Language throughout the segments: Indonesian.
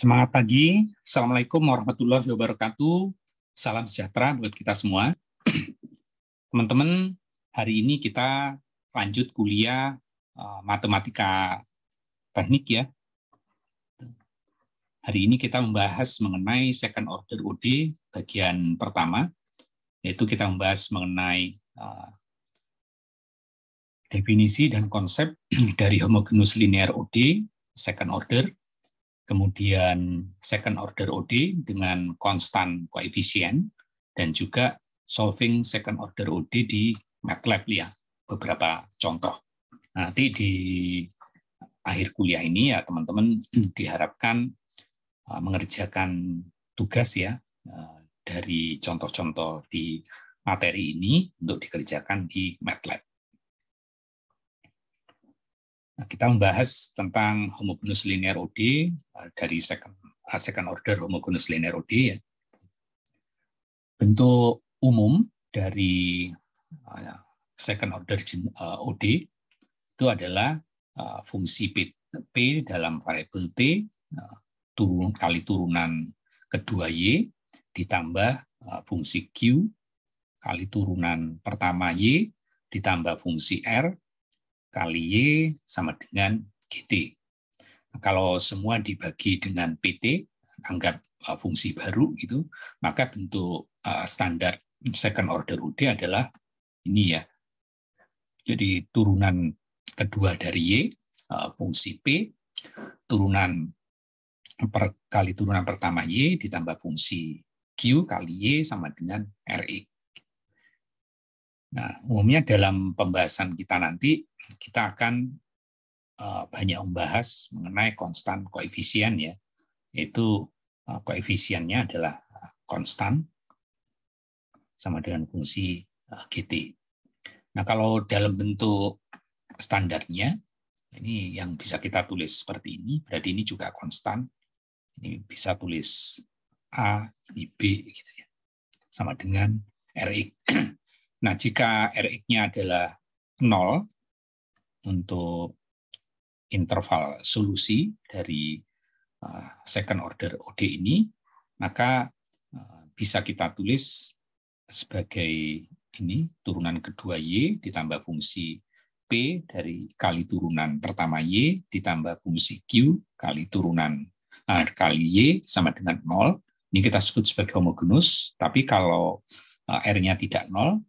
Semangat pagi, Assalamualaikum warahmatullahi wabarakatuh. Salam sejahtera buat kita semua. Teman-teman, hari ini kita lanjut kuliah matematika teknik ya. Hari ini kita membahas mengenai second order OD bagian pertama, yaitu kita membahas mengenai definisi dan konsep dari homogeneous linear OD second order. Kemudian second order OD dengan konstan koefisien, dan juga solving second order OD di MATLAB ya, beberapa contoh. Nanti di akhir kuliah ini ya teman-teman diharapkan mengerjakan tugas ya dari contoh-contoh di materi ini untuk dikerjakan di MATLAB. Kita membahas tentang homogeneous linear OD dari second order homogeneous linear OD ya. Bentuk umum dari second order OD itu adalah fungsi P dalam variabel T kali turunan kedua Y ditambah fungsi Q kali turunan pertama Y ditambah fungsi R kali Y sama dengan GT. Nah, kalau semua dibagi dengan PT, anggap fungsi baru, gitu, maka bentuk standar second order OD adalah ini ya. Jadi turunan kedua dari Y, fungsi P, kali turunan pertama Y ditambah fungsi Q kali Y sama dengan RX. Nah, umumnya dalam pembahasan kita nanti, kita akan banyak membahas mengenai konstan koefisien ya, yaitu koefisiennya adalah konstan sama dengan fungsi GT. Nah, kalau dalam bentuk standarnya, ini yang bisa kita tulis seperti ini, berarti ini juga konstan. Ini bisa tulis A, ini B, gitu ya, sama dengan RX. Nah, jika RX-nya adalah 0 untuk interval solusi dari second order OD ini, maka bisa kita tulis sebagai ini turunan kedua Y ditambah fungsi P dari kali turunan pertama Y ditambah fungsi Q kali turunan kali Y sama dengan 0. Ini kita sebut sebagai homogeneous, tapi kalau R-nya tidak 0,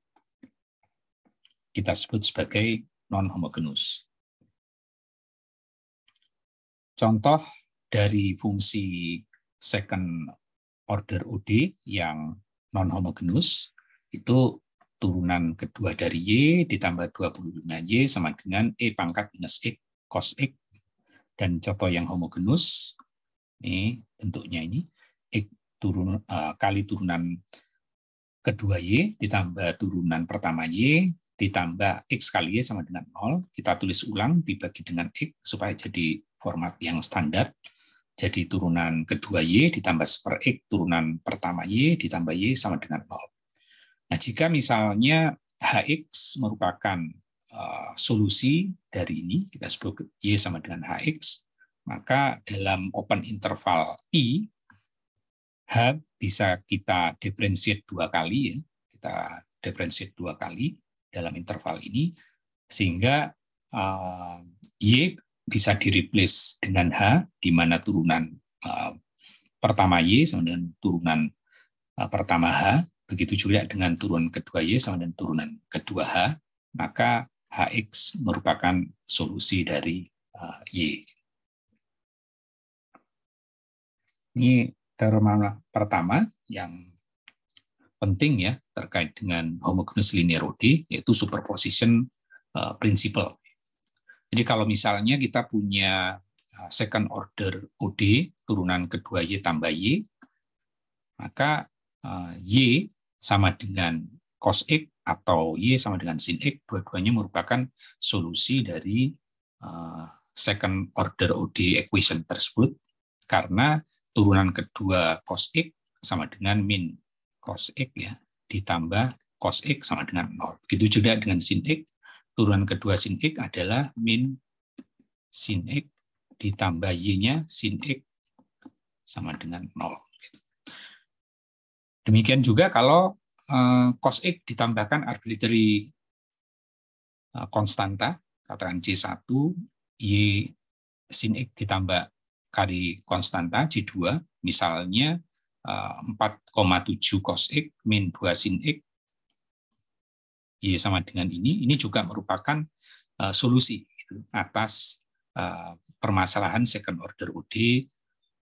kita sebut sebagai non-homogeneous. Contoh dari fungsi second order OD yang non-homogeneous itu turunan kedua dari Y ditambah 25Y sama dengan E pangkat minus X cos X. Dan contoh yang homogeneous, ini bentuknya ini, X kali turunan kedua Y ditambah turunan pertama Y ditambah X kali Y sama dengan 0. Kita tulis ulang dibagi dengan X supaya jadi format yang standar. Jadi turunan kedua Y ditambah seper X turunan pertama Y ditambah Y sama dengan 0. Nah, jika misalnya HX merupakan solusi dari ini, kita sebut Y sama dengan HX, maka dalam open interval I, H bisa kita differentiate 2 kali ya. Kita differentiate 2 kali dalam interval ini, sehingga Y bisa di-replace dengan H, di mana turunan pertama Y sama dengan turunan pertama H, begitu juga dengan turunan kedua Y sama dengan turunan kedua H, maka HX merupakan solusi dari Y. Ini teorema pertama yang penting ya terkait dengan homogeneous linear OD, yaitu superposition principle. Jadi kalau misalnya kita punya second order OD turunan kedua Y tambah Y, maka Y sama dengan cos X atau Y sama dengan sin X, dua-duanya merupakan solusi dari second order OD equation tersebut, karena turunan kedua cos X sama dengan min cos X ya, ditambah cos X sama dengan 0. Begitu juga dengan sin X, turunan kedua sin X adalah min sin X ditambah Y-nya sin X sama dengan 0. Demikian juga kalau cos X ditambahkan arbitrary konstanta, katakan C1, Y sin X ditambah kali konstanta C2, misalnya 4,7 cos X min 2 sin X, Y sama dengan ini juga merupakan solusi atas permasalahan second order OD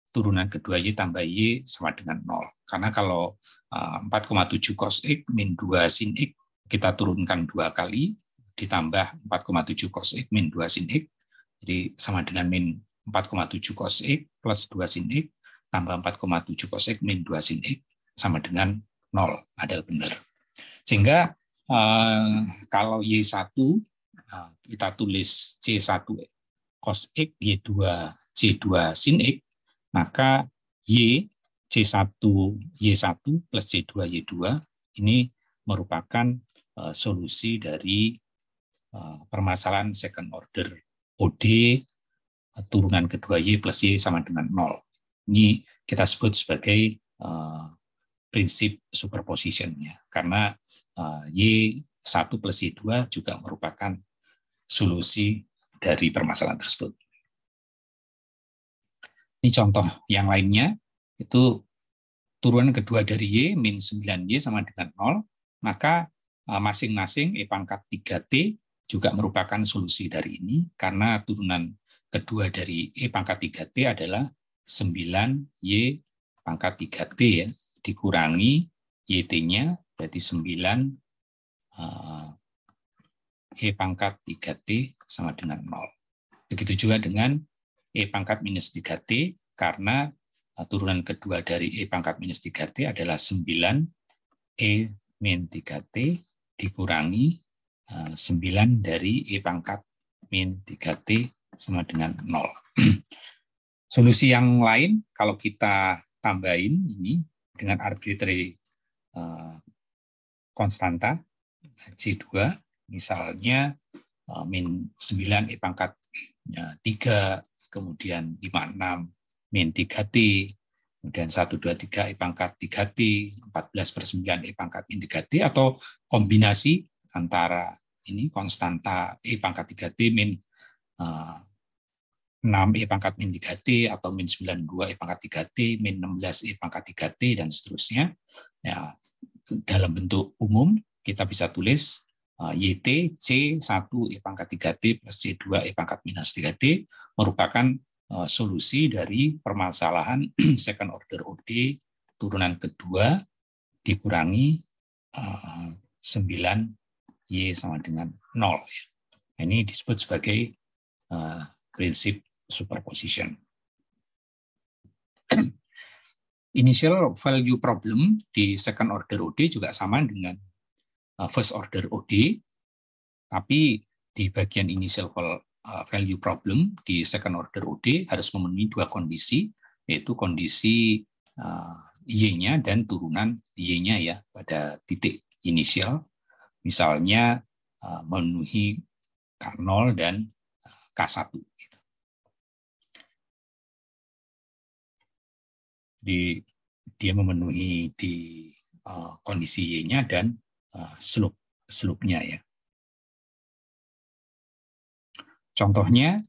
turunan kedua Y tambah Y sama dengan 0. Karena kalau 4,7 cos X min 2 sin X kita turunkan 2 kali, ditambah 4,7 cos X min 2 sin X, jadi sama dengan min 4,7 cos X plus 2 sin X, tambah 4,7 cos X min 2 sin X, sama dengan 0, adalah benar. Sehingga kalau Y1, kita tulis C1 cos X, Y2 C2 sin X, maka Y C1 Y1 plus C2 Y2 ini merupakan solusi dari permasalahan second order OD turunan kedua Y plus Y sama dengan 0. Ini kita sebut sebagai prinsip superposition-nya, karena Y1 plus Y2 juga merupakan solusi dari permasalahan tersebut. Ini contoh yang lainnya, itu turunan kedua dari Y min 9Y sama dengan 0, maka masing-masing E pangkat 3T juga merupakan solusi dari ini, karena turunan kedua dari E pangkat 3T adalah 9Y pangkat 3T, ya, dikurangi YT-nya, berarti 9 E pangkat 3T sama dengan 0. Begitu juga dengan E pangkat minus 3T, karena turunan kedua dari E pangkat minus 3T adalah 9 E min 3T dikurangi 9 dari E pangkat min 3T sama dengan 0. Solusi yang lain, kalau kita tambahin ini dengan arbitrary konstanta C2, misalnya min 9 E pangkat 3, kemudian 56 min 3T, kemudian 1, 2, 3 E pangkat 3T, 14/9 E pangkat min 3T, atau kombinasi antara ini konstanta E pangkat 3T min 6 E pangkat min 3T, atau min 92 E pangkat 3T, min 16 E pangkat 3T, dan seterusnya. Ya, dalam bentuk umum, kita bisa tulis YT C1 E pangkat 3T plus C2 E pangkat minus 3T merupakan solusi dari permasalahan second order OD turunan kedua dikurangi 9Y sama dengan 0. Ini disebut sebagai prinsip superposition. Initial value problem di second order OD juga sama dengan first order OD, tapi di bagian initial value problem di second order OD harus memenuhi dua kondisi, yaitu kondisi Y-nya dan turunan Y-nya, ya, pada titik inisial, misalnya memenuhi K0 dan K1. Jadi dia memenuhi di kondisi Y-nya dan slope-nya, ya. Contohnya,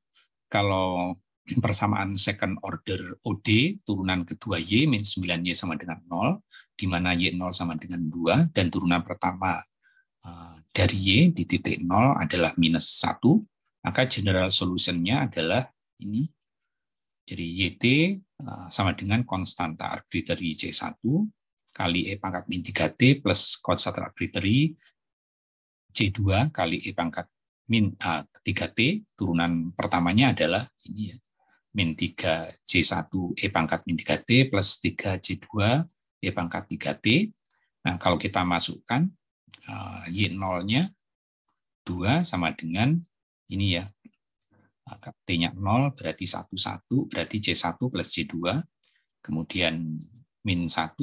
kalau persamaan second order OD turunan kedua Y min 9Y sama dengan 0, di mana Y0 sama dengan 2, dan turunan pertama dari Y di titik 0 adalah minus 1, maka general solution-nya adalah ini. Jadi YT sama dengan konstanta arbitrary C1 kali E pangkat min 3T plus konstanta arbitrary C2 kali E pangkat min 3T, turunan pertamanya adalah ini, ya, min 3C1 E pangkat min 3T plus 3C2 E pangkat 3T. Nah, kalau kita masukkan Y0-nya 2 sama dengan ini, ya, T-nya 0 berarti 1, 1, berarti C1 plus C2, kemudian min 1,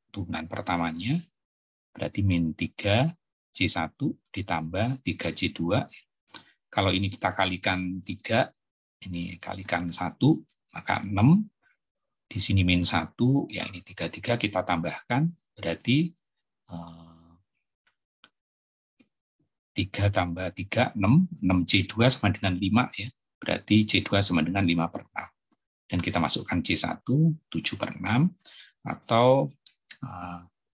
turunan pertamanya, berarti min 3 C1 ditambah 3C2. Kalau ini kita kalikan 3, ini kalikan 1, maka 6, Di sini min 1, ya ini 33 kita tambahkan, berarti 3 tambah 3, 6. 6C2 sama dengan 5, ya. Berarti C2 sama dengan 5/6. Dan kita masukkan C1, 7/6, atau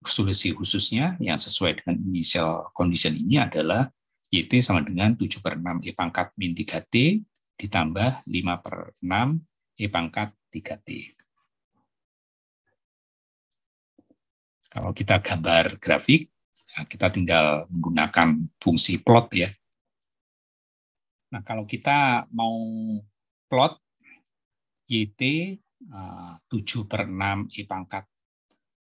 solusi khususnya yang sesuai dengan initial condition ini adalah YT sama dengan 7/6 E pangkat min 3T ditambah 5/6 E pangkat 3T. Kalau kita gambar grafik, kita tinggal menggunakan fungsi plot, ya. Nah, kalau kita mau plot YT 7/6 E pangkat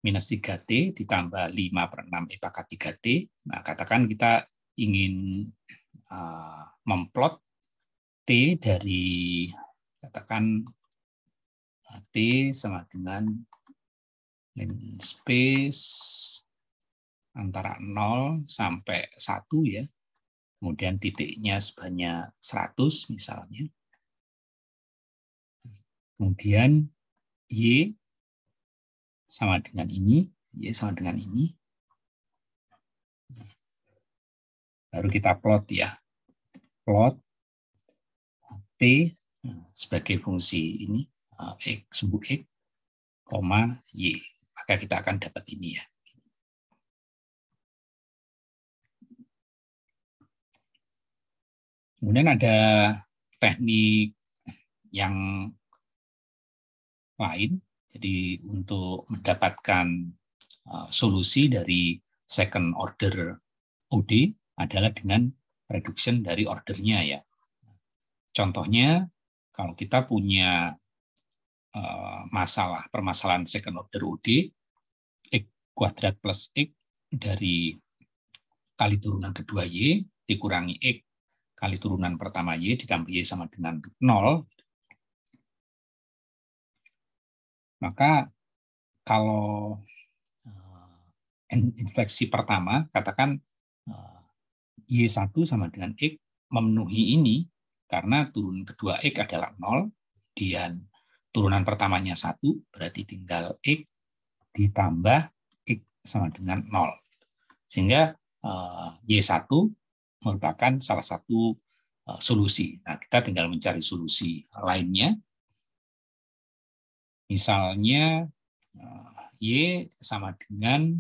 minus 3T ditambah 5/6 E pangkat 3T, nah katakan kita ingin memplot T dari, katakan T sama dengan space antara 0 sampai 1, ya. Kemudian titiknya sebanyak 100 misalnya. Kemudian Y sama dengan ini, Y sama dengan ini. Baru kita plot, ya. Plot T sebagai fungsi ini, X sumbu X, Y. Maka kita akan dapat ini, ya. Kemudian ada teknik yang lain. Jadi untuk mendapatkan solusi dari second order OD adalah dengan reduction dari ordernya, ya. Contohnya, kalau kita punya permasalahan second order OD, X kuadrat plus X dari kali turunan kedua Y dikurangi X kali turunan pertama Y ditambah Y sama dengan 0, maka kalau infleksi pertama, katakan Y1 sama dengan X memenuhi ini, karena turunan kedua X adalah 0, dan turunan pertamanya 1, berarti tinggal X ditambah X sama dengan 0. Sehingga Y1 merupakan salah satu solusi. Nah, kita tinggal mencari solusi lainnya. Misalnya Y sama dengan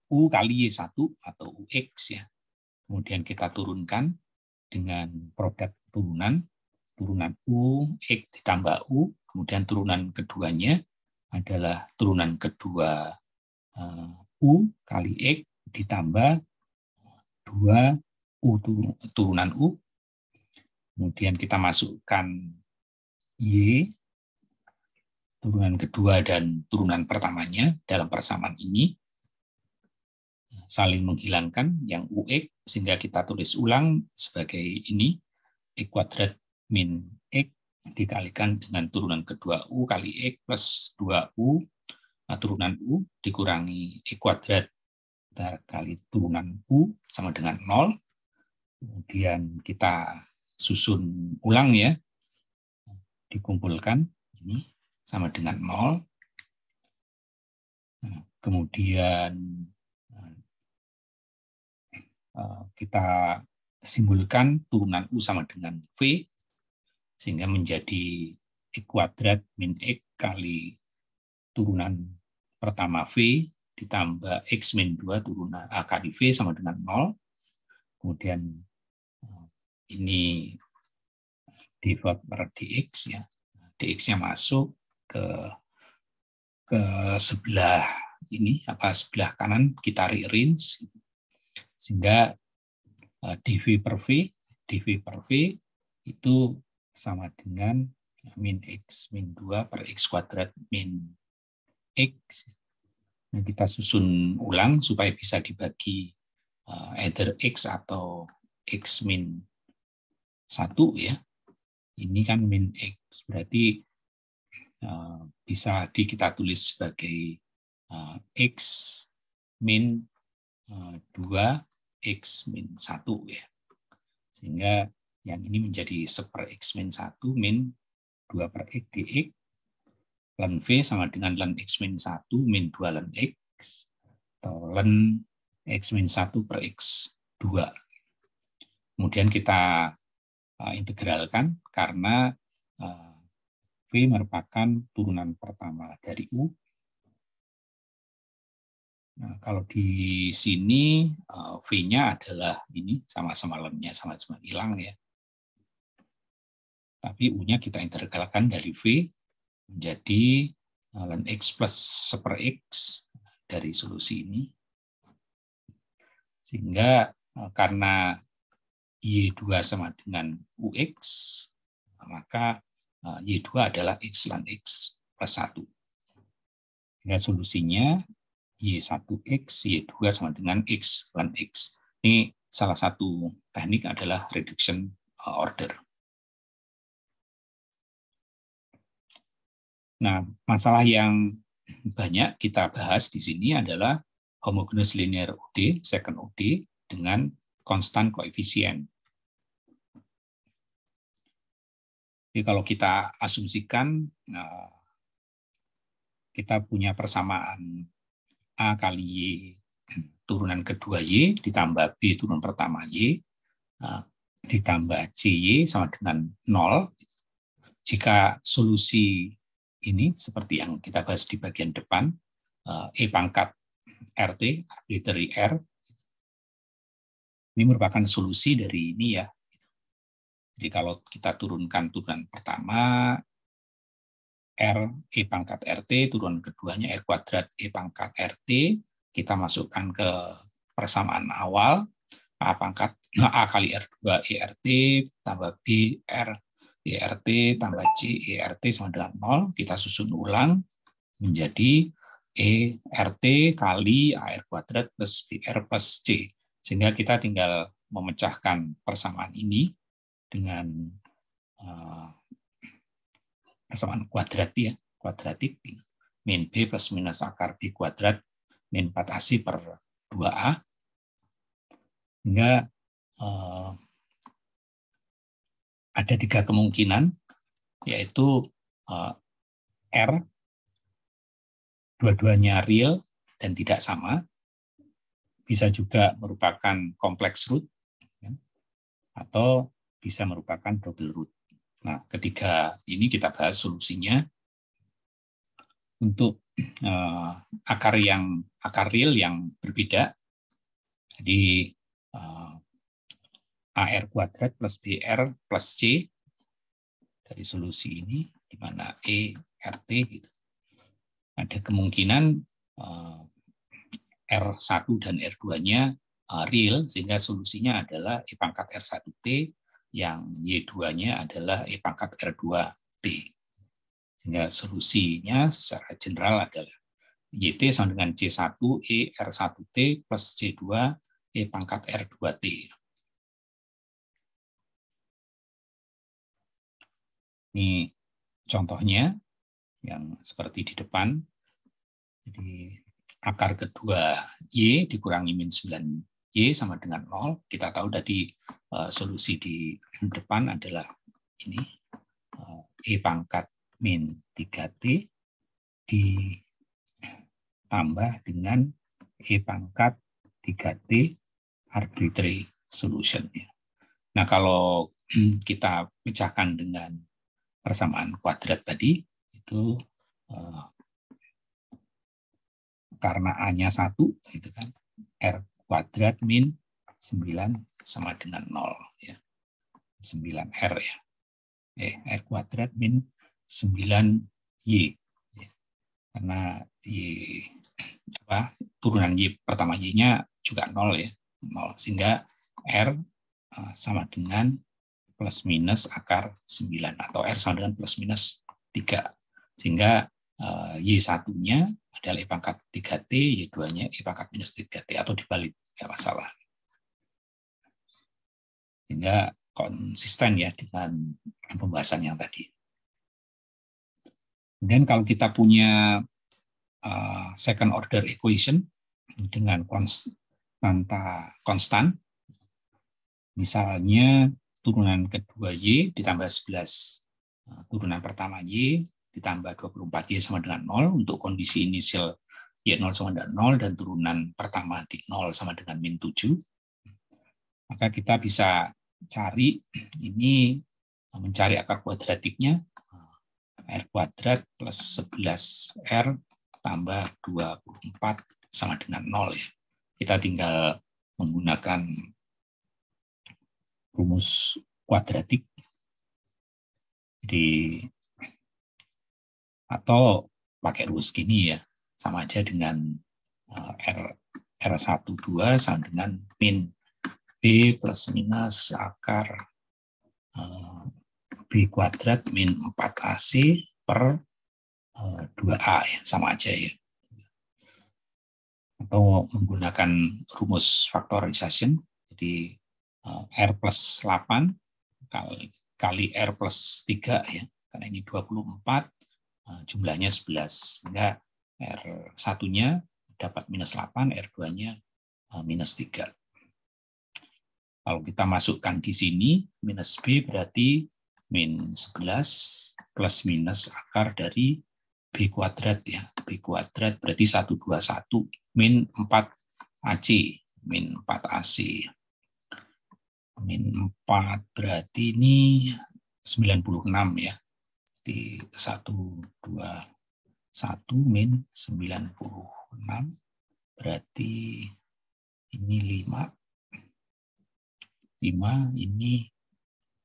U kali Y1 atau UX, ya. Kemudian kita turunkan dengan produk turunan U, X ditambah U, kemudian turunan keduanya adalah turunan kedua U kali X ditambah 2 U turunan U, kemudian kita masukkan Y turunan kedua dan turunan pertamanya dalam persamaan ini, saling menghilangkan yang UX, sehingga kita tulis ulang sebagai ini, X kuadrat min X dikalikan dengan turunan kedua U kali X plus 2U turunan U dikurangi X kuadrat kali turunan U sama dengan 0. Kemudian kita susun ulang, ya. Dikumpulkan, ini sama dengan 0. Kemudian kita simbolkan turunan U sama dengan V, sehingga menjadi X kuadrat min X kali turunan pertama V ditambah X min 2 turunan kali V sama dengan 0. Kemudian ini divide per dx, ya. Dx-nya masuk ke sebelah ini, sebelah kanan kita rearrange, sehingga dv per V itu sama dengan min X min 2 per X kuadrat min X. Nah, kita susun ulang supaya bisa dibagi either X atau X min 1, ya. Ini kan min X, berarti bisa kita tulis sebagai X min 2 X min 1, ya. Sehingga yang ini menjadi 1/X min 1 min 2 per X dx ln V sama dengan ln X min 1 min 2 ln X, atau ln X min 1 per X 2. Kemudian kita integralkan karena V merupakan turunan pertama dari U. Nah, kalau di sini V-nya adalah ini, sama-sama ln-nya sama-sama hilang ya. Tapi U-nya kita integralkan dari V menjadi ln X plus 1 X dari solusi ini. Sehingga karena Y2 sama dengan UX, maka Y2 adalah X ln X plus 1. Sehingga solusinya Y1X, Y2 sama dengan X ln X. Ini salah satu teknik adalah reduction order. Nah, masalah yang banyak kita bahas di sini adalah homogeneous linear OD, second OD, dengan konstan koefisien. Jadi kalau kita asumsikan kita punya persamaan A kali Y turunan kedua Y ditambah B turunan pertama Y ditambah CY sama dengan 0. Jika solusi ini seperti yang kita bahas di bagian depan, E pangkat RT, arbitrary R, ini merupakan solusi dari ini ya. Jadi kalau kita turunkan turunan pertama, R E pangkat RT, turunan keduanya R kuadrat E pangkat RT, kita masukkan ke persamaan awal, A kali R2 ERT, tambah B R ERT, tambah C ERT sama dengan 0, kita susun ulang menjadi ERT kali AR kuadrat plus BR plus C. Sehingga kita tinggal memecahkan persamaan ini dengan persamaan kuadratik, min B plus minus akar B kuadrat min 4AC per 2A. Hingga ada 3 kemungkinan, yaitu R, dua-duanya real dan tidak sama, bisa juga merupakan kompleks root, atau bisa merupakan double root. Nah, ketiga ini kita bahas solusinya. Untuk akar real yang berbeda, jadi AR kuadrat plus BR plus C dari solusi ini, di mana E, RT, gitu. Ada kemungkinan R1 dan R2-nya real, sehingga solusinya adalah E pangkat R1T, yang Y2-nya adalah E pangkat R2T. Sehingga solusinya secara general adalah YT sama dengan C1 E R1T plus C2 E pangkat R2T. Ini contohnya yang seperti di depan. Jadi akar kedua Y dikurangi min 9Y sama dengan 0. Kita tahu tadi solusi di depan adalah ini, E pangkat min 3T ditambah dengan E pangkat 3T arbitrary solution. Nah, kalau kita pecahkan dengan persamaan kuadrat tadi, itu karena A-nya 1, gitu kan, R kuadrat min 9 sama dengan 0. Ya. 9R ya. R kuadrat min 9Y. Ya. Karena turunan Y pertama Y-nya juga 0 ya. 0. Sehingga R sama dengan plus minus akar 9, atau R sama dengan plus minus 3. Sehingga Y1-nya adalah E pangkat 3T, Y2-nya E pangkat minus 3T, atau dibalik, nggak masalah. Sehingga konsisten ya dengan pembahasan yang tadi. Kemudian kalau kita punya second order equation dengan konstan, misalnya turunan kedua Y ditambah 11 turunan pertama Y ditambah 24Y sama dengan 0 untuk kondisi inisial Y0 sama dengan 0 dan turunan pertama di 0 sama dengan min 7. Maka kita bisa cari ini, mencari akar kuadratiknya, R kuadrat plus 11R tambah 24 sama dengan 0 ya. Kita tinggal menggunakan rumus kuadratik. Jadi atau pakai rumus gini ya, sama aja dengan R12 sama dengan min B plus minus akar B kuadrat min 4AC per 2A ya, sama aja ya. Atau menggunakan rumus factorization, jadi R plus 8 kali R plus 3 ya, karena ini 24, jumlahnya 11, sehingga R1-nya dapat minus 8, R2-nya minus 3. Kalau kita masukkan di sini, minus B berarti min 11 plus minus akar dari B kuadrat ya. B kuadrat berarti 121 min 4AC, min 4AC. Min 4 berarti ini 96 ya. Di 121 min 96 berarti ini 5 ini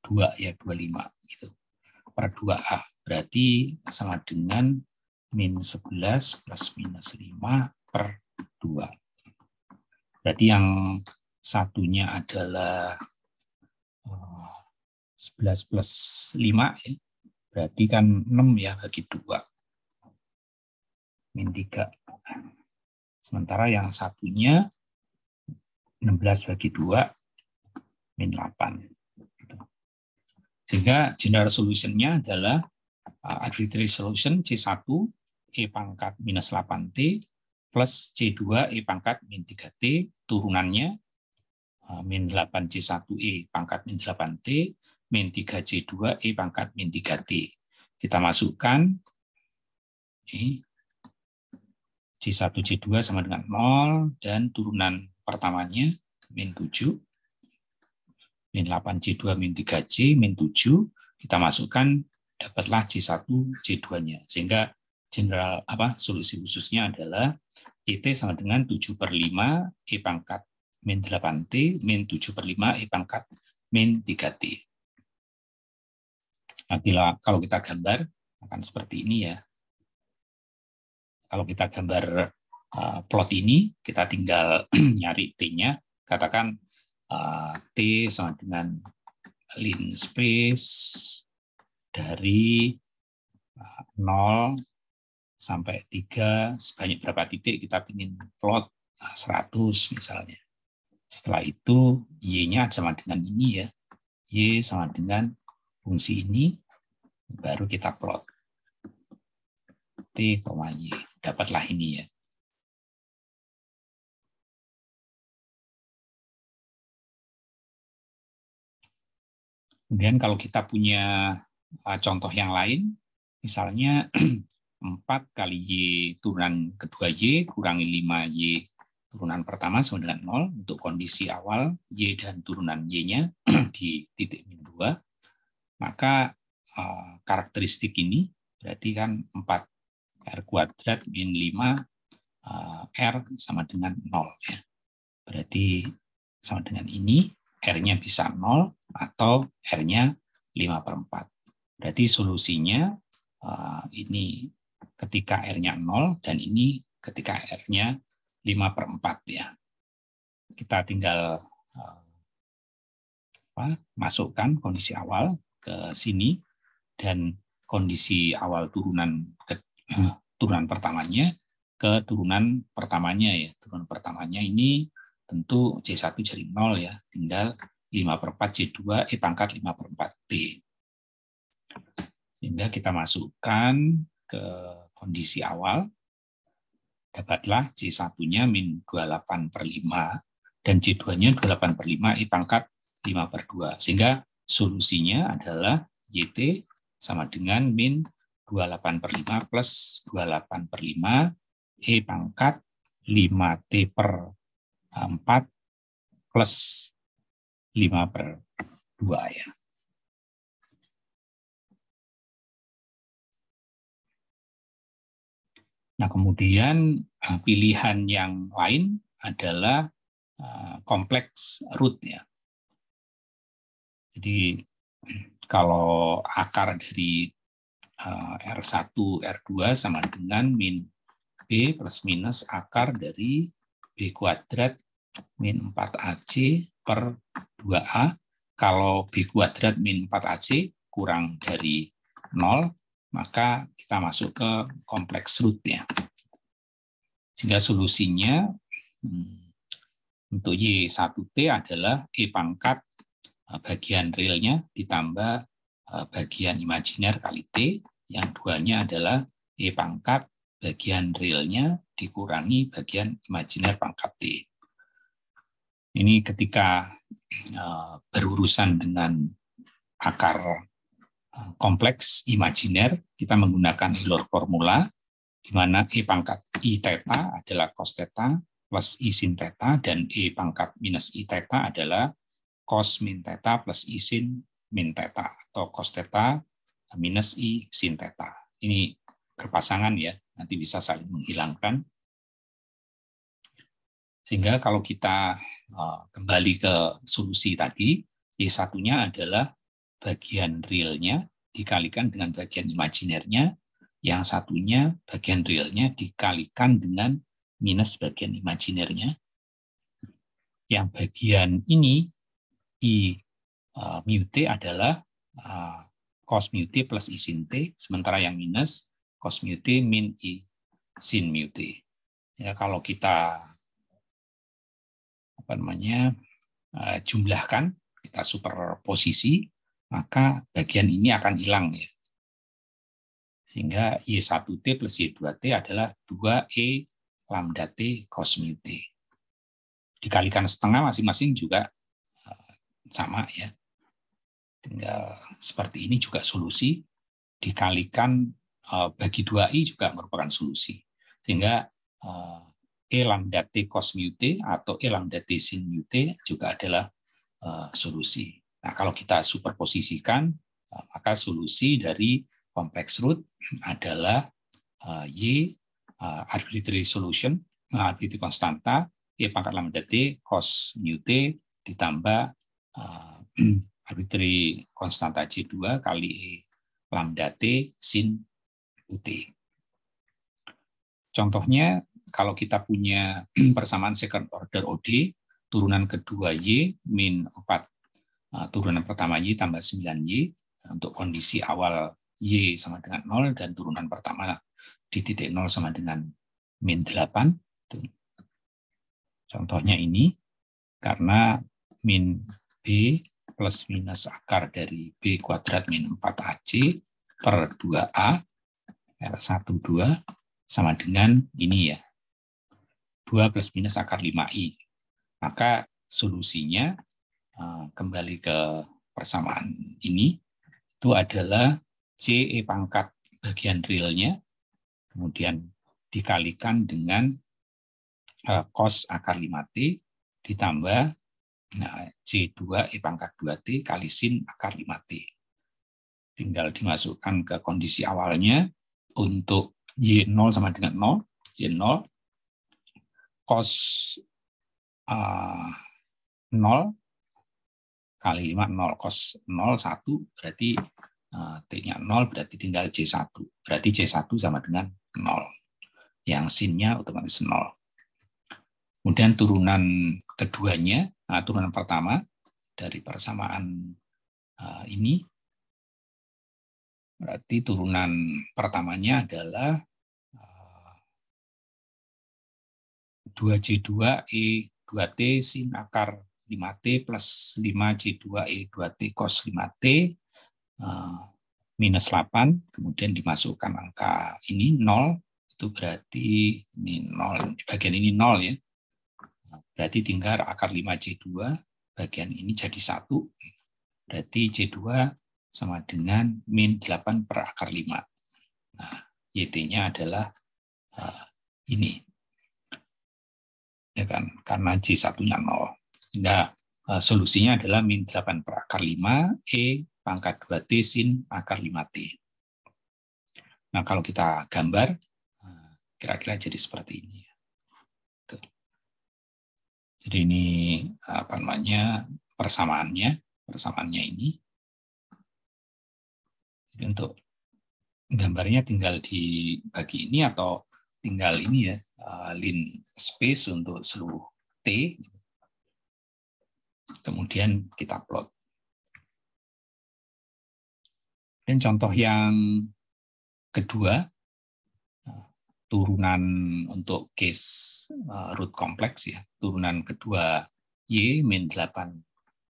2 ya, 25 gitu. Per 2A berarti sama dengan min 11 plus minus 5 per 2. Berarti yang satunya adalah 11 plus 5 ya. Berarti kan 6 ya bagi 2. Min 3. Sementara yang satunya 16 bagi 2 min 8. Sehingga general solution-nya adalah arbitrary solution C1 E pangkat minus 8T plus C2 E pangkat min 3T, turunannya min 8C1E pangkat min 8T, min 3C2 E pangkat min 3T. Kita masukkan C1, C2 sama dengan 0, dan turunan pertamanya min 7, min 8C2 min 3C, min 7, kita masukkan, dapatlah C1, C2-nya. Sehingga general solusi khususnya adalah YT sama dengan 7/5 E pangkat min 8T, min 7/5 E pangkat min 3T. Nah, kalau kita gambar, akan seperti ini ya. Kalau kita gambar plot ini, kita tinggal nyari T-nya, katakan T sama dengan line space dari 0 sampai 3, sebanyak berapa titik kita ingin plot, 100 misalnya. Setelah itu Y-nya sama dengan ini ya, Y sama dengan fungsi ini, baru kita plot T, Y, dapatlah ini ya. Kemudian kalau kita punya contoh yang lain, misalnya 4 kali Y turunan kedua Y kurangi 5Y turunan pertama sama dengan 0 untuk kondisi awal Y dan turunan Y-nya di titik min 2, maka karakteristik ini berarti kan 4R kuadrat min 5 R sama dengan 0 ya. Berarti sama dengan ini, R-nya bisa 0 atau R-nya 5/4. Berarti solusinya ini ketika R-nya 0 dan ini ketika R-nya 5/4 ya. Kita tinggal masukkan kondisi awal ke sini dan kondisi awal turunan pertamanya ke turunan pertamanya ya. Turunan pertamanya ini tentu C1 jadi 0 ya, tinggal 5/4 C2 E pangkat 5/4 T. Sehingga kita masukkan ke kondisi awal, dapatlah C1-nya min 28/5 dan C2-nya 28/5 E pangkat 5/2. Sehingga solusinya adalah YT sama dengan min 28/5 plus 28/5 E pangkat 5T/4 plus 5/2 ya. Nah, kemudian pilihan yang lain adalah kompleks root ya. Jadi kalau akar dari R1, R2 sama dengan min B plus minus akar dari B kuadrat min 4AC per 2A. Kalau B kuadrat min 4AC kurang dari 0, maka kita masuk ke kompleks root ya. Sehingga solusinya untuk Y1T adalah E pangkat bagian realnya ditambah bagian imajiner kali T, yang duanya adalah E pangkat bagian realnya dikurangi bagian imajiner pangkat T. Ini ketika berurusan dengan akar kompleks imajiner, kita menggunakan Euler formula, di mana E pangkat I theta adalah cos theta plus I sin theta, dan E pangkat minus I theta adalah cos min theta plus I sin min theta, atau cos theta minus I sin theta. Ini berpasangan ya, nanti bisa saling menghilangkan. Sehingga kalau kita kembali ke solusi tadi, Y1-nya adalah bagian realnya dikalikan dengan bagian imajinernya, yang satunya bagian realnya dikalikan dengan minus bagian imajinernya. Yang bagian ini, I mu T adalah cos mu T plus I sin T, sementara yang minus cos mu T min I sin mu T. Ya, kalau kita jumlahkan, kita superposisi, maka bagian ini akan hilang ya. Sehingga Y1T plus Y2T adalah 2E lambda T cos mu T. Dikalikan setengah masing-masing juga sama ya. Tinggal seperti ini juga solusi, dikalikan bagi 2I juga merupakan solusi. Sehingga E lambda T cos mu T atau E lambda T sin mu T juga adalah solusi. Nah, kalau kita superposisikan, maka solusi dari kompleks root adalah Y arbitrary solution, arbitrary konstanta, E pangkat lambda T cos mu T ditambah arbitrary konstanta C2 kali E lambda T sin UT. Contohnya, kalau kita punya persamaan second order OD, turunan kedua Y min 4, turunan pertama Y tambah 9Y, untuk kondisi awal Y sama dengan 0, dan turunan pertama di titik 0 sama dengan min 8. Contohnya ini, karena min B plus minus akar dari B kuadrat min 4AC per 2A, R12 sama dengan ini ya, 2 plus minus akar 5I. Maka solusinya kembali ke persamaan ini, itu adalah C E pangkat bagian realnya, kemudian dikalikan dengan cos akar 5T, ditambah C2 E pangkat 2T kali sin akar 5T. Tinggal dimasukkan ke kondisi awalnya, untuk Y0 sama dengan 0, Y0, cos 0 kali 5, 0, cos 0, 1, berarti T-nya 0, berarti tinggal C1. Berarti C1 sama dengan 0. Yang sin-nya otomatis 0. Kemudian turunan keduanya, turunan pertama dari persamaan ini, berarti turunan pertamanya adalah 2C2E2T sin akar 5T plus 5C2E2T cos 5T minus 8, kemudian dimasukkan angka ini 0, itu berarti ini 0, di bagian ini 0 ya. Berarti tinggal akar 5C2, bagian ini jadi 1, berarti C2 sama dengan min 8 per akar 5. Nah, YT-nya adalah ini. Ya kan? Karena J1-nya 0. Sehingga solusinya adalah min 8 per akar 5, E pangkat 2T sin akar 5T. Nah, kalau kita gambar, kira-kira jadi seperti ini. Jadi ini apa namanya persamaannya ini. Jadi untuk gambarnya tinggal dibagi ini atau tinggal ini ya, line space untuk seluruh T. Kemudian kita plot. Dan contoh yang kedua, turunan untuk case root kompleks ya, turunan kedua Y min 8,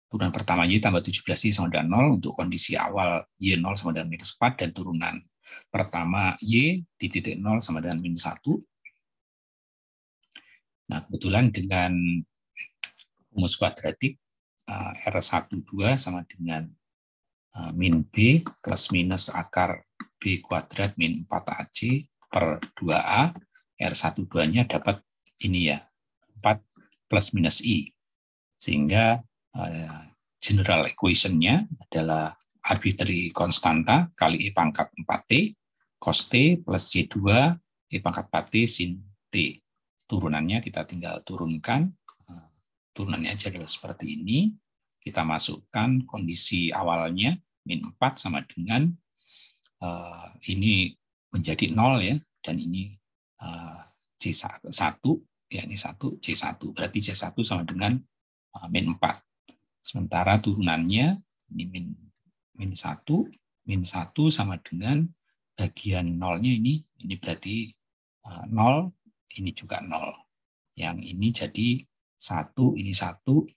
turunan pertama Y tambah 17Y sama dengan 0 untuk kondisi awal Y0 sama dengan minus 4, dan turunan pertama Y di titik 0 sama dengan min 1. Nah, kebetulan dengan rumus kuadratik R12 sama dengan min B plus minus akar B kuadrat min 4AC per 2A, R12-nya dapat ini ya, 4 plus minus I. Sehingga general equation-nya adalah arbitrary konstanta kali E pangkat 4T, cos T plus C2 E pangkat 4T sin T. Turunannya kita tinggal turunkan. Turunannya aja adalah seperti ini. Kita masukkan kondisi awalnya, min 4 sama dengan ini menjadi 0 ya, dan ini C1, ya ini 1, C1. Berarti C1 sama dengan min 4. Sementara turunannya ini min 1 sama dengan bagian nolnya ini berarti 0, ini juga 0. Yang ini jadi 1, ini 1,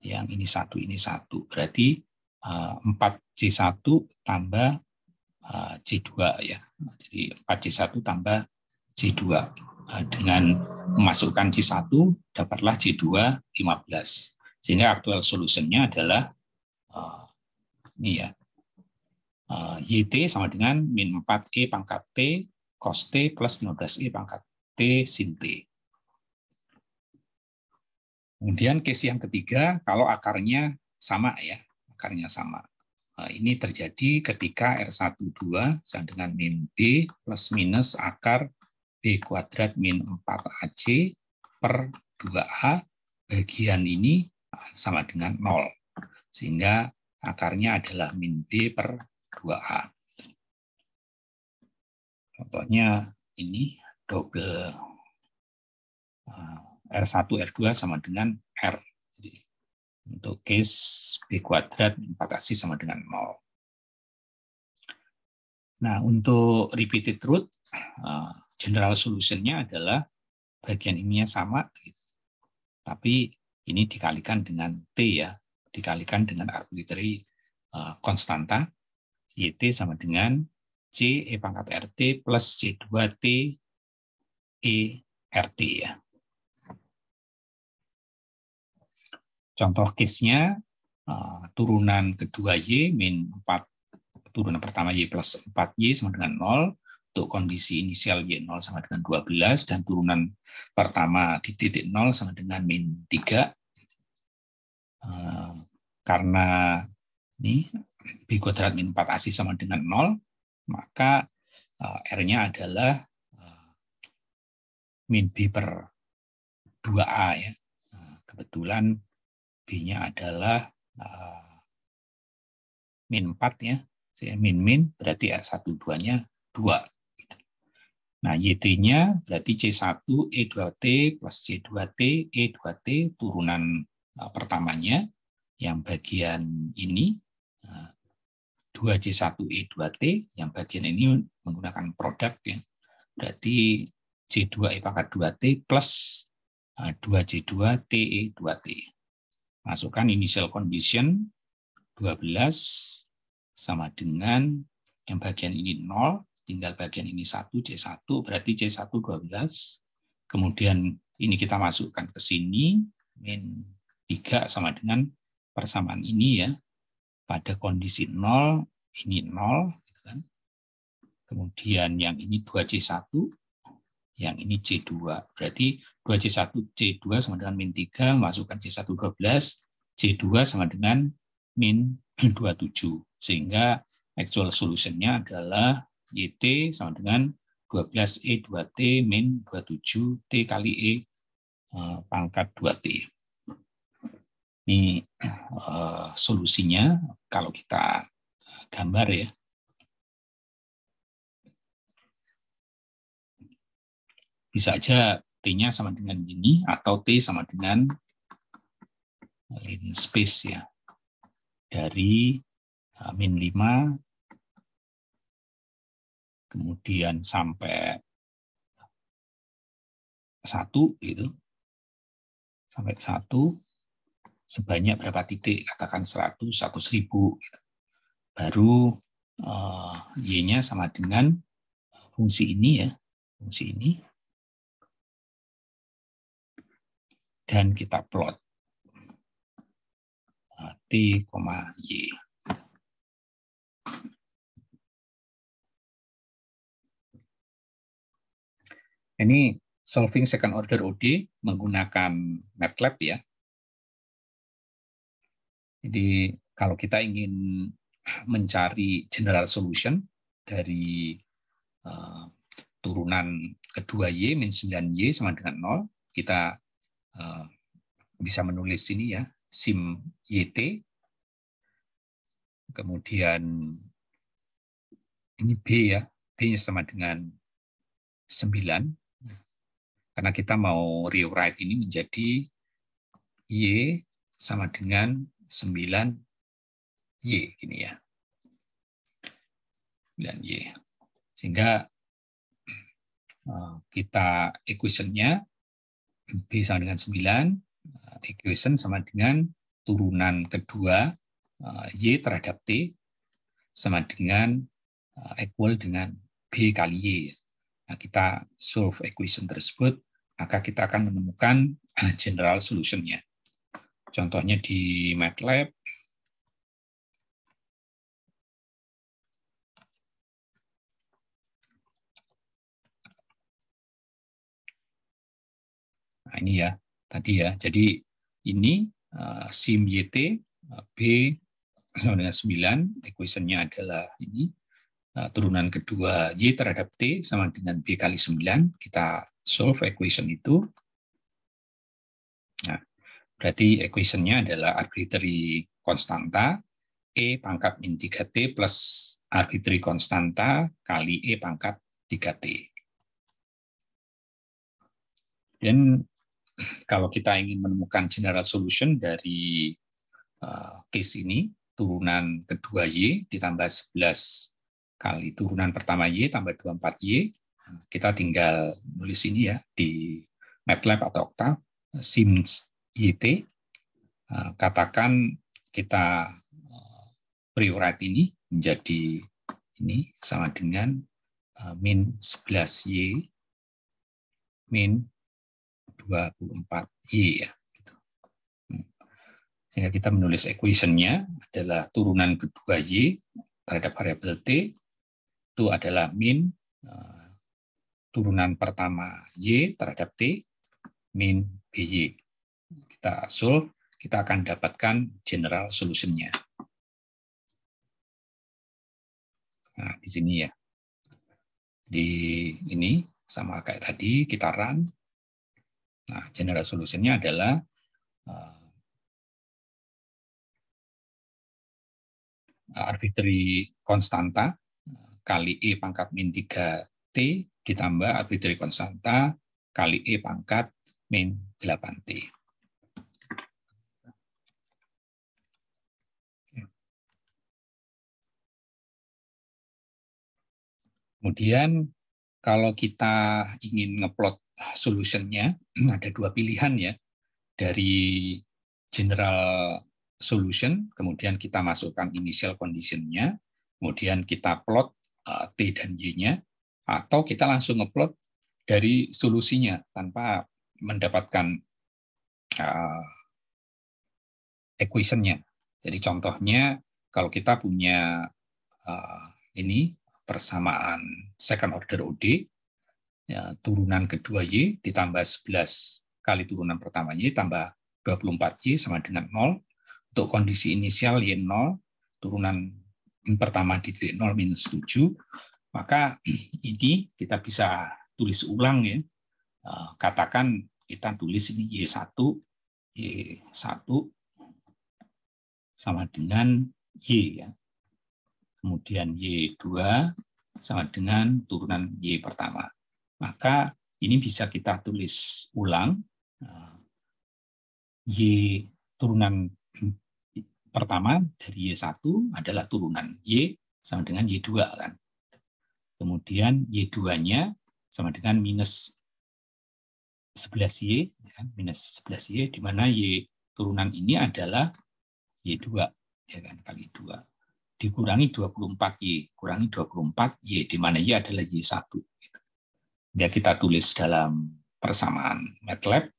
yang ini 1, ini 1. Berarti 4C1 tambah C2 ya. Jadi 4C1 tambah C2. Dengan memasukkan C1 dapatlah C2 15. Sehingga actual solution-nya adalah ini ya. YT sama dengan min 4E pangkat T cos T plus 15E pangkat T sin T. Kemudian case yang ketiga, kalau akarnya sama ya, akarnya sama. Ini terjadi ketika R12 sama dengan min B plus minus akar B kuadrat min 4AC per 2A, bagian ini sama dengan 0. Sehingga akarnya adalah min B per 2A. Contohnya ini double R1, R2 sama dengan R. Jadi, untuk case B kuadrat 4AC sama dengan 0. Nah, untuk repeated root, general solution-nya adalah bagian ininya sama, tapi ini dikalikan dengan T ya, dikalikan dengan arbitrary konstanta, YT sama dengan C E pangkat RT plus C2T E RT ya. Contoh case-nya, turunan kedua Y min 4, turunan pertama Y plus 4Y sama dengan 0, untuk kondisi inisial Y0 sama dengan 12, dan turunan pertama di titik 0 sama dengan min 3. Karena ini B kuadrat min 4AC sama dengan 0, maka R-nya adalah min B per 2A ya. Kebetulan B-nya adalah min 4 ya, min berarti R12-nya 2. Nah, YT-nya berarti C1 E2T plus C2T E2T, turunan pertamanya, yang bagian ini 2C1 E2T, yang bagian ini menggunakan produk ya, berarti C2 E pangkat 2T plus 2C2 TE 2T. Masukkan initial condition 12 sama dengan yang bagian ini 0, tinggal bagian ini 1, C1, berarti C1 12. Kemudian ini kita masukkan ke sini, min 3 sama dengan persamaan ini ya. Pada kondisi 0, ini 0. Gitu kan. kemudian yang ini 2C1, yang ini C2. Berarti 2C1, C2 sama dengan min 3, masukkan C1 12, C2 sama dengan min 27. Sehingga actual solution-nya adalah YT sama dengan 12E 2T min 27T kali E pangkat 2T. Ini solusinya kalau kita gambar ya. Bisa aja T-nya sama dengan ini, atau T sama dengan line space ya. Dari min 5, kemudian sampai 1, gitu. Sampai 1, sebanyak berapa titik? Katakan 100, 100.000. Gitu. Baru Y-nya sama dengan fungsi ini ya. Fungsi ini. Dan kita plot T, Y. Ini solving second order OD menggunakan MATLAB ya. Jadi kalau kita ingin mencari general solution dari turunan kedua Y min 9Y sama dengan 0, kita bisa menulis ini ya, sim YT, kemudian ini B ya, B-nya sama dengan 9, karena kita mau rewrite ini menjadi Y sama dengan 9Y, gini ya, 9Y. Sehingga kita equation-nya B sama dengan 9, equation sama dengan turunan kedua Y terhadap T sama dengan equal dengan B kali Y. Nah, kita solve equation tersebut, maka kita akan menemukan general solution-nya. Contohnya di MATLAB. Nah, ini ya, tadi ya. Jadi ini sim YT, B sama dengan 9, equation-nya adalah ini, turunan kedua Y terhadap T sama dengan B kali 9, kita solve equation itu. Nah, berarti equation-nya adalah arbitrary konstanta, E pangkat min 3T plus arbitrary konstanta kali E pangkat 3T. Dan kalau kita ingin menemukan general solution dari case ini, turunan kedua Y ditambah 11 kali turunan pertama Y tambah 24Y, kita tinggal nulis ini ya di MATLAB atau Octave, sim YT, katakan kita rewrite ini menjadi ini sama dengan min 11Y min 24Y ya. Sehingga kita menulis equation-nya adalah turunan kedua Y terhadap variabel T itu adalah min turunan pertama Y terhadap T min BY. Kita solve, kita akan dapatkan general solution-nya. Nah, di sini ya. Di ini sama kayak tadi, kita run. Nah, general solution-nya adalah arbitrary konstanta kali E pangkat min 3T ditambah arbitrary konstanta kali E pangkat min 8T. Kemudian kalau kita ingin ngeplot solution-nya, ada dua pilihan ya. Dari general solution, kemudian kita masukkan initial condition-nya, kemudian kita plot T dan Y-nya, atau kita langsung ngeplot dari solusinya tanpa mendapatkan equation-nya. Jadi contohnya, kalau kita punya ini persamaan second order OD, ya, turunan kedua Y ditambah 11 kali turunan pertama Y tambah 24Y sama dengan 0. Untuk kondisi inisial Y0, turunan pertama di titik 0 minus 7, maka ini kita bisa tulis ulang ya. Katakan kita tulis ini Y1 sama dengan Y ya. Kemudian Y2 sama dengan turunan Y pertama. Maka ini bisa kita tulis ulang. Y turunan pertama dari Y1 adalah turunan Y sama dengan Y2 kan. Kemudian Y2-nya sama dengan minus 11Y, minus 11Y, di mana Y turunan ini adalah Y2, ya kan, kali 2. Dikurangi 24Y, kurangi 24Y, di mana Y adalah Y1. Ya, kita tulis dalam persamaan MATLAB.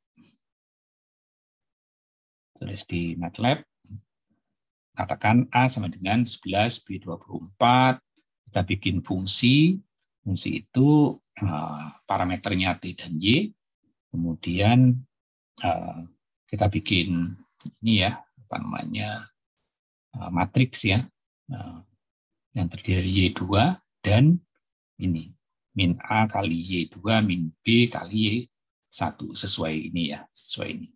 Tulis di MATLAB. Katakan A sama dengan 11, B 24. Kita bikin fungsi. Fungsi itu parameternya T dan Y. Kemudian kita bikin ini ya, apa namanya, matriks ya, yang terdiri dari Y2 dan ini min A kali Y2 min B kali Y1 sesuai ini ya, sesuai ini.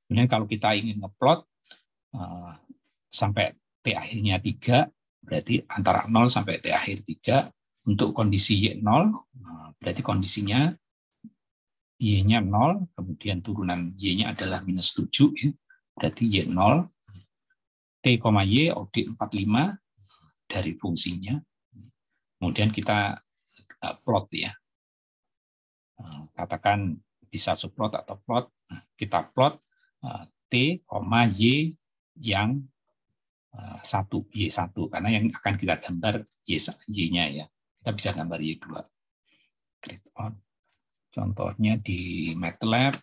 Kemudian kalau kita ingin ngeplot sampai T akhirnya 3, berarti antara 0 sampai T akhir 3, untuk kondisi Y0, berarti kondisinya Y-nya 0, kemudian turunan Y-nya adalah minus 7, ya. Berarti Y0, T, Y, OD 45 dari fungsinya. Kemudian kita plot ya. Katakan bisa subplot atau plot. Kita plot T, Y yang 1, Y1, karena yang akan kita gambar Y-nya ya. Kita bisa gambar Y2. Create on. Contohnya di MATLAB,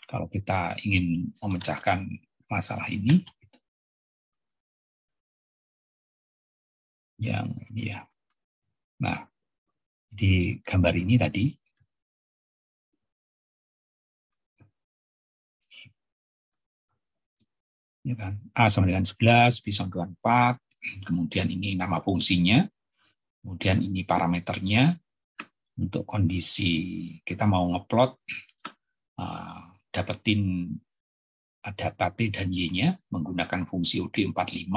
kalau kita ingin memecahkan masalah ini, yang ini ya. Nah, di gambar ini tadi, ya kan, A sama dengan 11, B sama dengan 4, kemudian ini nama fungsinya, kemudian ini parameternya. Untuk kondisi kita mau ngeplot, dapetin data T dan Y-nya menggunakan fungsi OD45.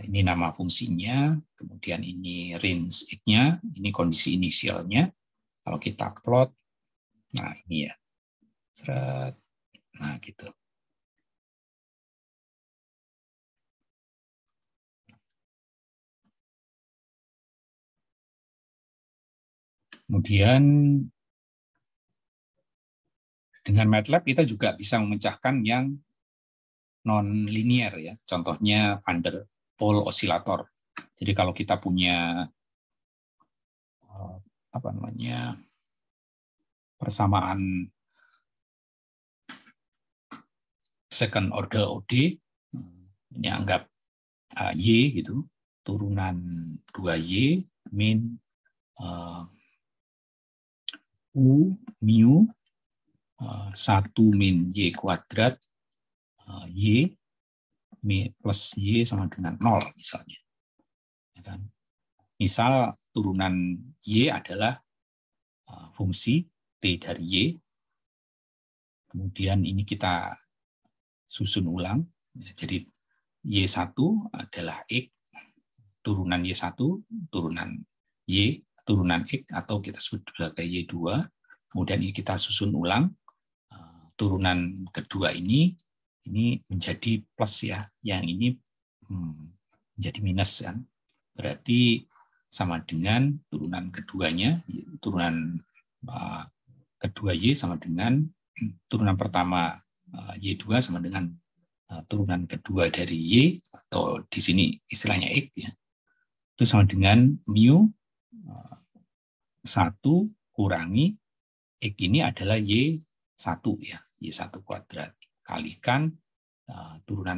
Ini nama fungsinya, kemudian ini range X-nya, ini kondisi inisialnya. Kalau kita plot, nah ini ya, nah gitu. Kemudian dengan MATLAB kita juga bisa memecahkan yang non-linear ya. Contohnya Van der Pol osilator. Jadi kalau kita punya apa namanya, persamaan second order OD, ini anggap Y gitu, turunan 2Y min U mu 1 min Y kuadrat Y plus Y sama dengan 0 misalnya. Ya kan? Misal turunan Y adalah fungsi T dari Y. Kemudian ini kita susun ulang. Jadi Y1 adalah X, turunan Y1, turunan Y, turunan X, atau kita sebut sebagai Y2. Kemudian ini kita susun ulang. Turunan kedua ini menjadi plus ya, yang ini menjadi minus kan. Berarti sama dengan turunan keduanya, turunan kedua Y sama dengan turunan pertama Y2 sama dengan turunan kedua dari Y, atau di sini istilahnya X ya. Itu sama dengan mu 1 kurangi X ini adalah Y1 ya, Y1 kuadrat kalikan turunan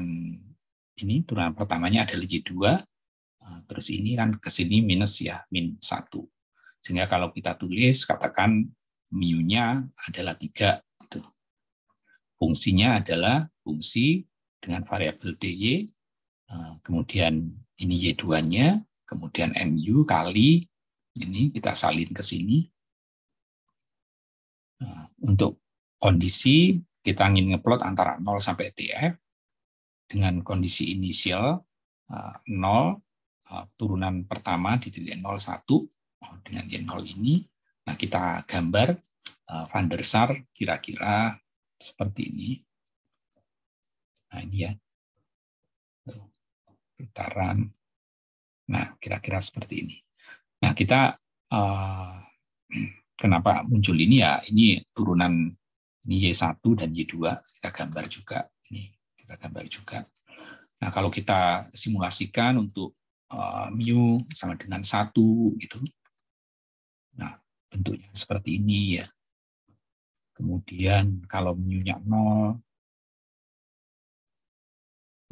ini, turunan pertamanya adalah Y2 Terus ini kan ke sini minus ya, min 1. Sehingga kalau kita tulis, katakan mu-nya adalah 3. Gitu. Fungsinya adalah fungsi dengan variabel dy, kemudian ini y2-nya, kemudian mu kali, ini kita salin ke sini. Untuk kondisi, kita ingin ngeplot antara 0 sampai tf, dengan kondisi inisial 0, turunan pertama di titik 0, 1, dengan Y0 ini. Nah, kita gambar Van der Sar kira-kira seperti ini. Nah, ini ya. Putaran. Nah, kira-kira seperti ini. Nah, kita kenapa muncul ini ya? Ini turunan ini Y1 dan Y2 kita gambar juga. Ini kita gambar juga. Nah, kalau kita simulasikan untuk mu sama dengan 1 gitu. Nah, bentuknya seperti ini ya. Kemudian kalau mu-nya 0,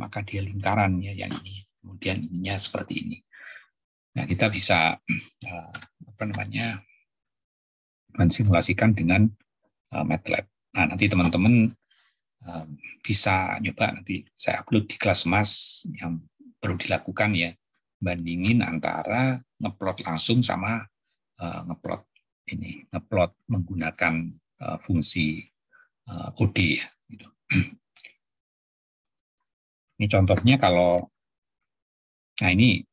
maka dia lingkaran ya yang ini. Kemudian ininya seperti ini. Nah, kita bisa mensimulasikan dengan MATLAB. Nah, nanti teman-teman bisa nyoba, nanti saya upload di kelas Mas yang perlu dilakukan ya, bandingin antara ngeplot langsung sama ngeplot menggunakan fungsi OD ya, gitu. Ini contohnya kalau, nah ini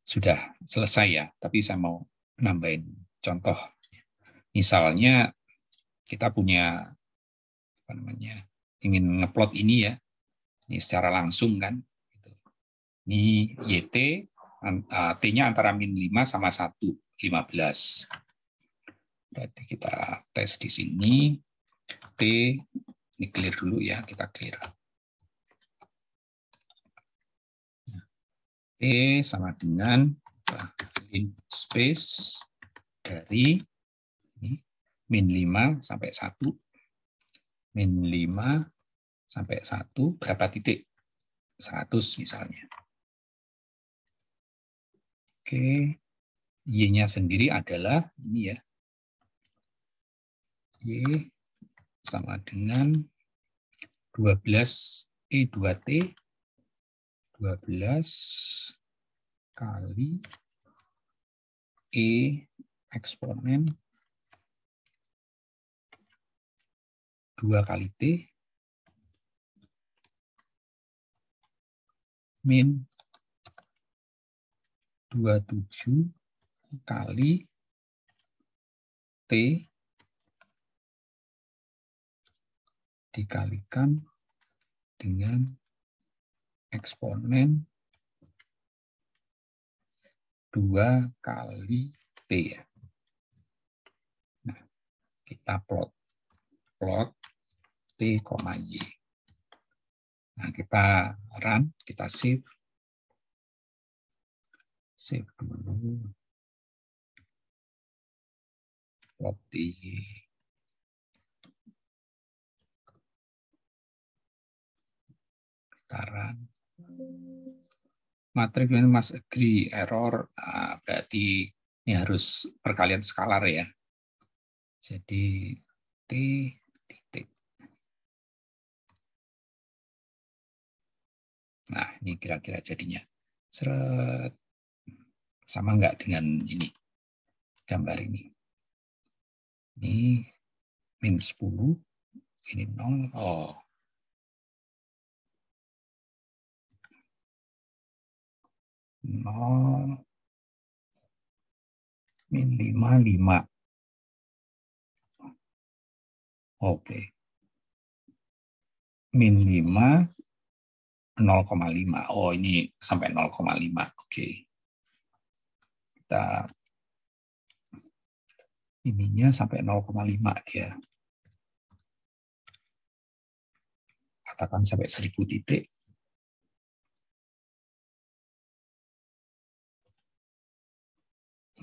sudah selesai ya, tapi saya mau nambahin contoh. Misalnya kita punya ingin ngeplot ini ya, ini secara langsung kan. Ini YT, T-nya antara min 5 sama 1, 15. Berarti kita tes di sini. T, ini clear dulu ya, kita clear. T sama dengan space dari min 5 sampai 1. Min 5 sampai 1, berapa titik? 100 misalnya. Oke, Y-nya sendiri adalah ini ya. Y sama dengan 12 E2T 12 kali E eksponen 2 kali T min 27 kali T dikalikan dengan eksponen 2 kali T ya. Nah, kita plot T, Y. Nah, kita run, kita save. Save dulu. Plot T. Sekarang matriks mas agree error, nah, berarti ini harus perkalian skalar ya. Jadi T titik. Nah, ini kira-kira jadinya. Seret. Sama enggak dengan ini gambar ini. Ini min 10, ini 0. Oh. Min 5. Oke. Min 5, 0,5. Oh, ini sampai 0,5. Oke. Kita ininya sampai 0,5 dia. Katakan sampai 1000 titik.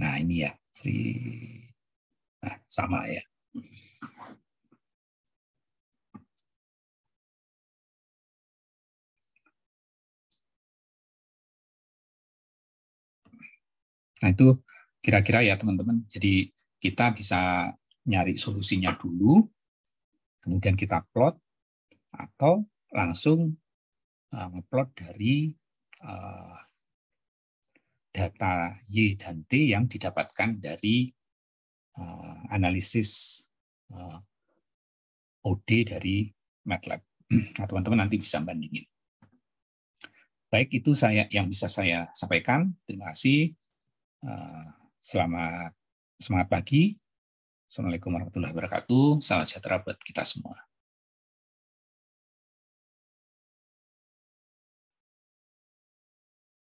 Nah, ini ya. Nah, sama ya. Nah, itu kira-kira ya teman-teman. Jadi kita bisa nyari solusinya dulu, kemudian kita plot, atau langsung ngeplot dari data Y dan T yang didapatkan dari analisis OD dari MATLAB. Nah, teman-teman nanti bisa bandingin. Baik, itu yang bisa saya sampaikan. Terima kasih. Selamat semangat pagi. Assalamualaikum warahmatullahi wabarakatuh. Salam sejahtera buat kita semua.